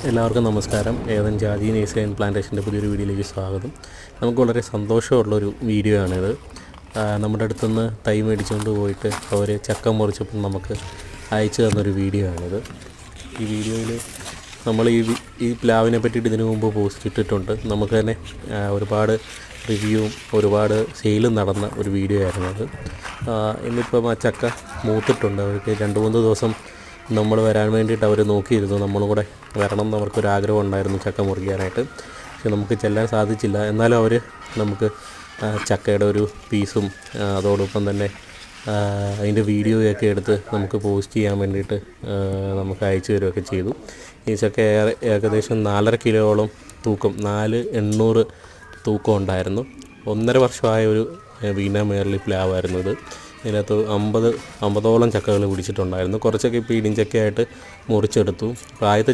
എല്ലാവർക്കും നമസ്കാരം. ഏതൻ ജാതി നേഴ്സറി പ്ലാന്റേഷൻ്റെ പുതിയൊരു വീഡിയോയിലേക്ക് സ്വാഗതം. നമുക്ക് വളരെ സന്തോഷമുള്ളൊരു വീഡിയോ ആണിത്. നമ്മുടെ അടുത്തുനിന്ന് തൈ മേടിച്ചുകൊണ്ട് പോയിട്ട് അവർ ചക്ക മുറിച്ചപ്പോൾ നമുക്ക് അയച്ചു തന്നൊരു വീഡിയോ ആണിത്. ഈ വീഡിയോയിൽ നമ്മൾ ഈ പ്ലാവിനെ പറ്റിയിട്ട് ഇതിനു മുമ്പ് പോസ്റ്റ് ഇട്ടിട്ടുണ്ട്. നമുക്ക് തന്നെ ഒരുപാട് റിവ്യൂവും ഒരുപാട് സെയിലും നടന്ന ഒരു വീഡിയോ ആയിരുന്നു അത്. ഇന്നിപ്പം ആ ചക്ക മൂത്തിട്ടുണ്ട്. അവർക്ക് 2-3 ദിവസം നമ്മൾ വരാൻ വേണ്ടിയിട്ട് അവർ നോക്കിയിരുന്നു. നമ്മളും കൂടെ വരണം എന്ന് അവർക്കൊരാഗ്രഹം ഉണ്ടായിരുന്നു ചക്ക മുറിക്കാനായിട്ട്. പക്ഷെ നമുക്ക് ചെല്ലാൻ സാധിച്ചില്ല. എന്നാലും അവർ നമുക്ക് ചക്കയുടെ ഒരു പീസും അതോടൊപ്പം തന്നെ അതിൻ്റെ വീഡിയോയൊക്കെ എടുത്ത് നമുക്ക് പോസ്റ്റ് ചെയ്യാൻ വേണ്ടിയിട്ട് നമുക്ക് അയച്ചു തരികയൊക്കെ ചെയ്തു. ഈ ചക്ക ഏകദേശം 4.5 കിലോയോളം തൂക്കം, 4,800 തൂക്കം ഉണ്ടായിരുന്നു. 1.5 വർഷമായ ഒരു വീണ മേർലി പ്ലാവായിരുന്നു ഇത്. ഇതിനകത്ത് 50ഓളം ചക്കകൾ പിടിച്ചിട്ടുണ്ടായിരുന്നു. കുറച്ചൊക്കെ ഇപ്പോൾ ഇടിഞ്ചക്കയായിട്ട് മുറിച്ചെടുത്തു. ആദ്യത്തെ